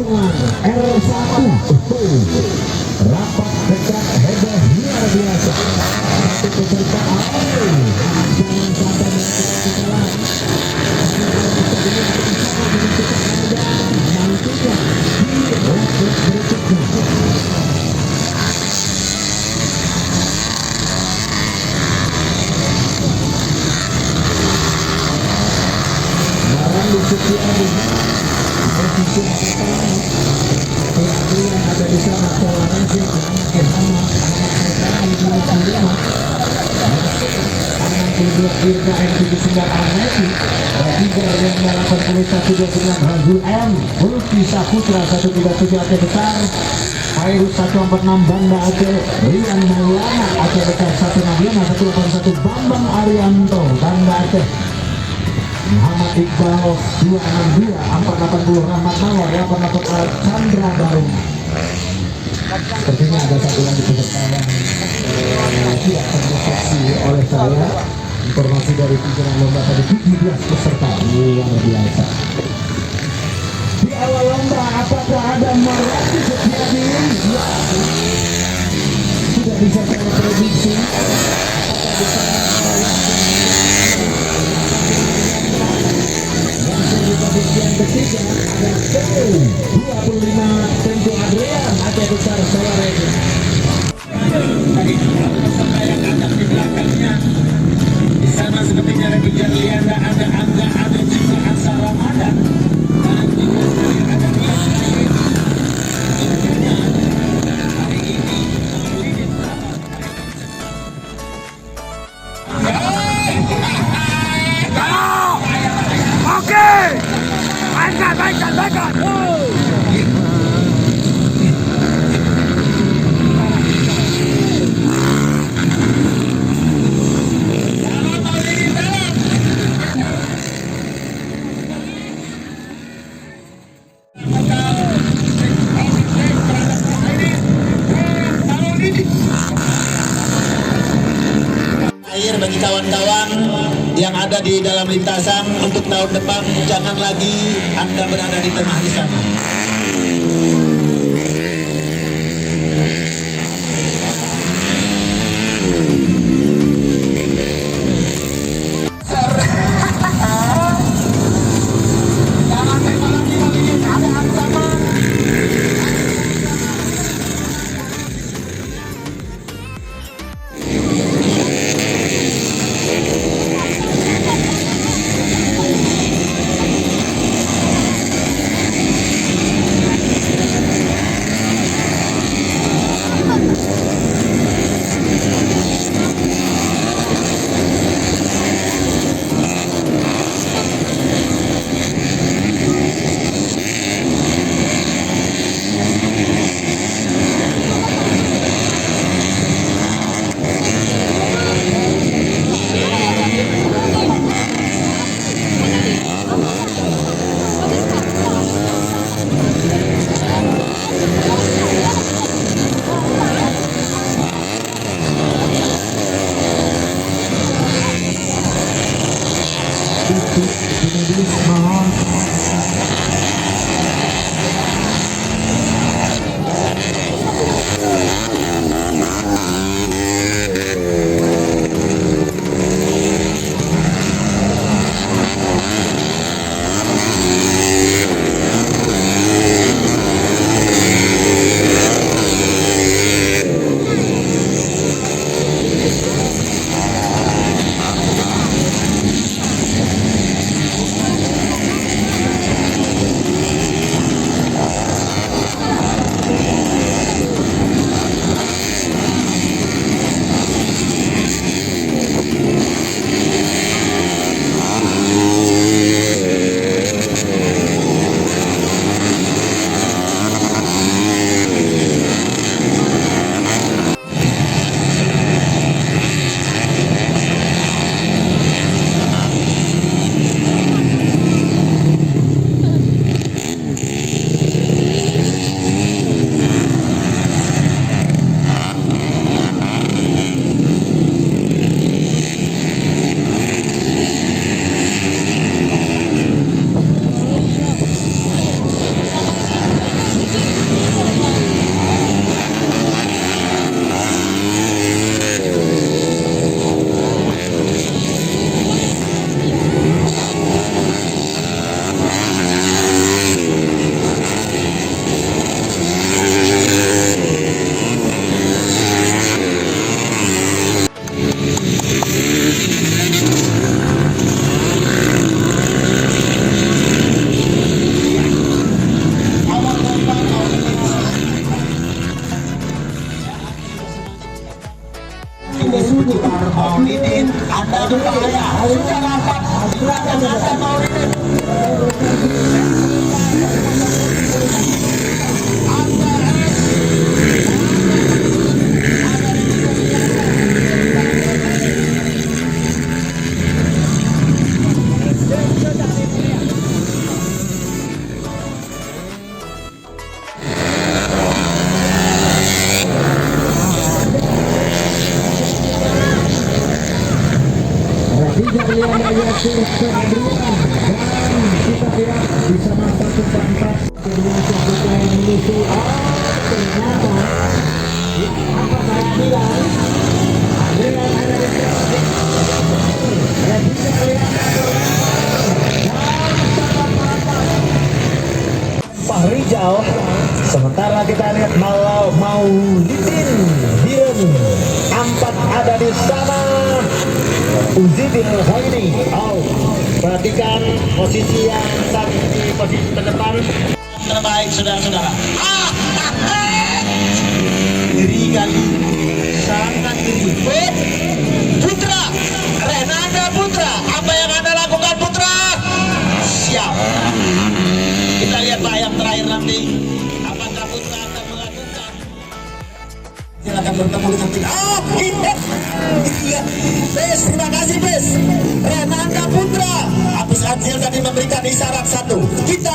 dengan R1 rapat dekat heboh luar biasa. Satu peserta jangan sampai melakukan nantinya di lap berikutnya. Marandi Setiadi posisi pertama, yang ada di sana toleransi anak Hama, anak pertama 62 IKM 79 Aneti, Tiga yang 81 Hazul M, Mulki Saputra 137 Aceh Besar, Hairus 146 Banda Aceh, Rian Maulana Aceh Besar 161 181 Bambang Arianto Banda Aceh, Muhammad Iqbal 262 480 Rahmat Nawar 880 Chandra Barung. Sepertinya ada satu lagi peserta yang tidak terdeteksi oleh saya. Informasi dari pimpinan lomba tadi 17 peserta luar biasa. Di awal lomba apakah ada Marandi Setiadi? Tidak bisa saya prediksi. Yang ketiga ada 25 Tentu Adrian Aceh Besar Sawaregi. Yang ada di belakangnya di sana sepertinya ada Bijar Lianda, ada Angga, ada juga Ansa Ramadan, dan juga ada Oke, baikkan. Bagi kawan-kawan yang ada di dalam lintasan untuk tahun depan, jangan lagi Anda berada di tengah di sana. Renanda Maulidin. Jarliana Yasir Febrian, dan kita lihat bisa masuk ke keempat kedua kita yang menuju ternyata apa saya bilang dengan ada di dan kita lihat Pak Rijal. Sementara kita lihat Maulidin Biren empat ada di sana. Uzidil Hoini. Oh, perhatikan posisi yang saat ini, posisi terdepan Terbaik saudara-saudara. Ngeri kali, sangat ngeri. Putra, Renanda Putra, apa yang Anda lakukan Putra? Siap. Kita lihat Pak yang terakhir nanti. Apakah Putra akan melakukan? Silakan bertemu dengan kita. Oh, kita. Iya. Bes, terima kasih Bes. Renanda Putra. Habis Anzil tadi memberikan isyarat satu. Kita